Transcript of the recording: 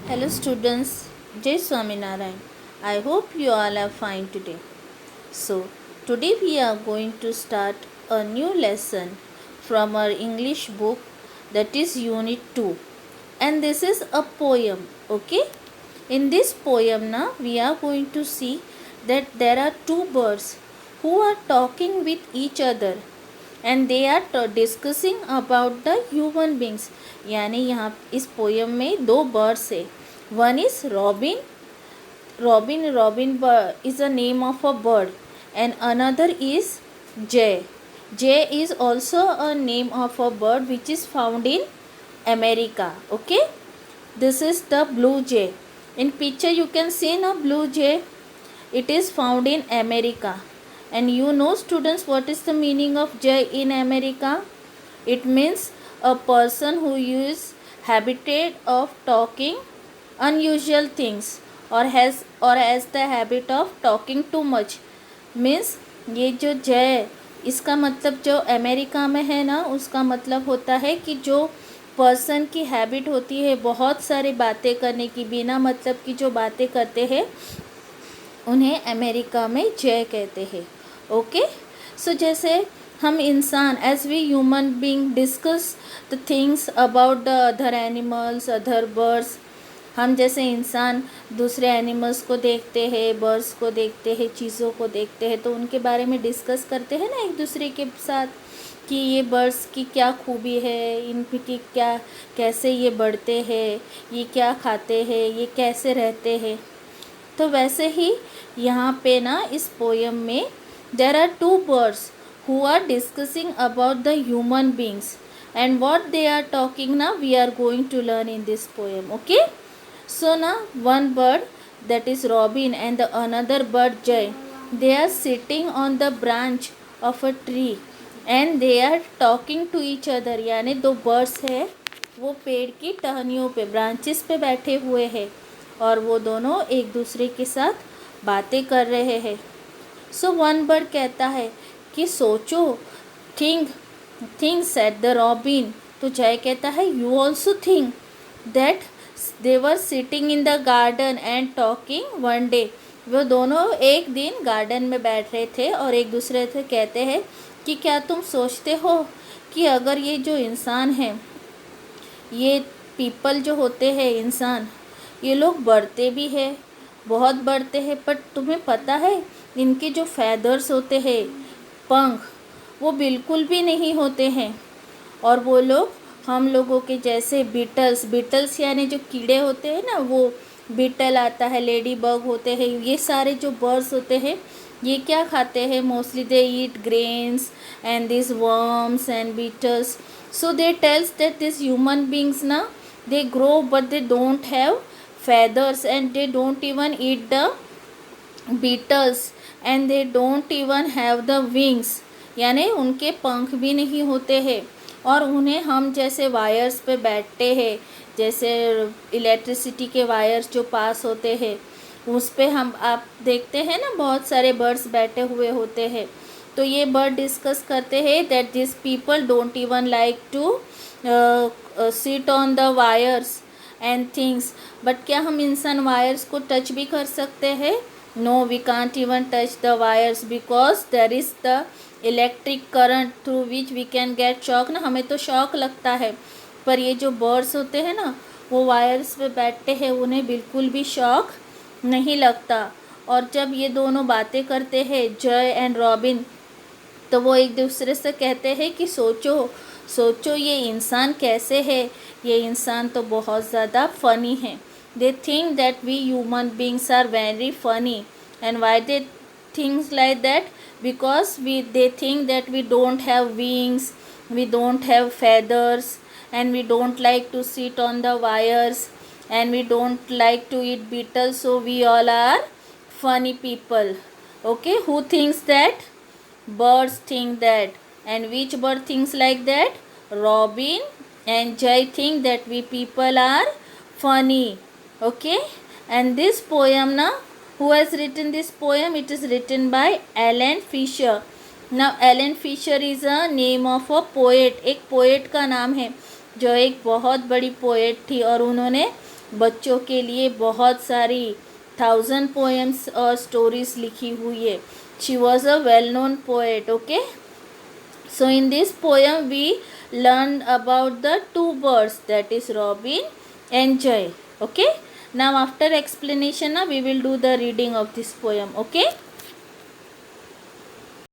Hello students, Jai Swaminarayan. I hope you all are fine today. So, today we are going to start a new lesson from our English book, that is Unit 2, and this is a poem, okay? In this poem now we are going to see that there are two birds who are talking with each other and they are discussing about the human beings. यानी यहाँ इस poem में दो birds है. One is Robin. Robin is a name of a bird, and another is Jay. Jay is also a name of a bird which is found in America. Okay, this is the blue jay. In picture you can see a blue jay. It is found in America. And you know students, what is the meaning of jay in America? It means a person who is habited of talking unusual things or has the habit of talking too much. Means ये जो जय, इसका मतलब जो America में है ना, उसका मतलब होता है कि जो पर्सन की हैबिट होती है बहुत सारी बातें करने की, बिना मतलब की जो बातें करते हैं उन्हें अमेरिका में जय कहते हैं. ओके, सो जैसे हम इंसान, as we human being discuss the things about the other animals, other birds, हम जैसे इंसान दूसरे एनिमल्स को देखते हैं, बर्ड्स को देखते हैं, चीज़ों को देखते हैं, तो उनके बारे में डिस्कस करते हैं ना एक दूसरे के साथ कि ये बर्ड्स की क्या खूबी है, इनकी क्या, कैसे ये बढ़ते हैं, ये क्या खाते हैं, ये कैसे रहते हैं. तो वैसे ही यहाँ पे ना इस पोयम में there are two birds who are discussing about the human beings, and what they are talking now we are going to learn in this poem. Okay, so now one bird, that is Robin, and the another bird Jay, they are sitting on the branch of a tree and they are talking to each other. यानी दो birds है वो पेड़ की टहनियों पे, branches पे बैठे हुए हैं और वो दोनों एक दूसरे के साथ बातें कर रहे हैं. सो वन बर्ड कहता है कि सोचो, think think said the robin. तो जय कहता है you also think that they were sitting in the garden and talking one day. वो दोनों एक दिन गार्डन में बैठ रहे थे और एक दूसरे से कहते हैं कि क्या तुम सोचते हो कि अगर ये जो इंसान है, ये पीपल जो होते हैं इंसान, ये लोग बढ़ते भी है, बहुत बढ़ते हैं, पर तुम्हें पता है इनके जो फैदर्स होते हैं, पंख, वो बिल्कुल भी नहीं होते हैं और वो लोग हम लोगों के जैसे बीटल्स यानी जो कीड़े होते हैं ना, वो बीटल आता है, लेडी बग होते हैं, ये सारे जो बर्ड्स होते हैं ये क्या खाते हैं, mostly they eat grains and this worms and beetles. So they tells that this human beings ना, they grow but they don't have feathers and they don't even eat the beetles and they don't even have the wings. यानी उनके पंख भी नहीं होते हैं और उन्हें हम जैसे वायर्स पे बैठते हैं, जैसे इलेक्ट्रिसिटी के वायर्स जो पास होते हैं उस पे हम आप देखते हैं ना बहुत सारे बर्ड्स बैठे हुए होते हैं. तो ये बर्ड डिस्कस करते हैं that this people don't even like to sit on the wires and things. But क्या हम इंसान वायर्स को टच भी कर सकते हैं? No, we can't even touch the wires because there is the electric current through which we can get shock. ना, हमें तो शॉक लगता है, पर ये जो बर्ड्स होते हैं ना, वो वायर्स पे बैठते हैं, उन्हें बिल्कुल भी शॉक नहीं लगता. और जब ये दोनों बातें करते हैं, जय एंड रॉबिन, तो वो एक दूसरे से कहते हैं कि सोचो ये इंसान कैसे है, ये इंसान तो बहुत ज़्यादा फ़नी है. They think that we human beings are very funny. And why they thinks like that? Because they think that we don't have wings, we don't have feathers, and we don't like to sit on the wires, and we don't like to eat beetles, so we all are funny people. Okay, who thinks that? Birds think that. And which bird thinks like that? Robin and Jay think that we people are funny. Okay, and this poem now, who has written this poem? It is written by Alan Fisher. Now Alan Fisher is a name of a poet. एक poet का नाम है जो एक बहुत बड़ी poet थी और उन्होंने बच्चों के लिए बहुत सारी 1000 पोएम्स और स्टोरीज लिखी हुई है. She was a well known poet. Okay, so in this poem we learned about the two birds, that is Robin and Jay. Okay, now after explanation we will do the reading of this poem. Okay.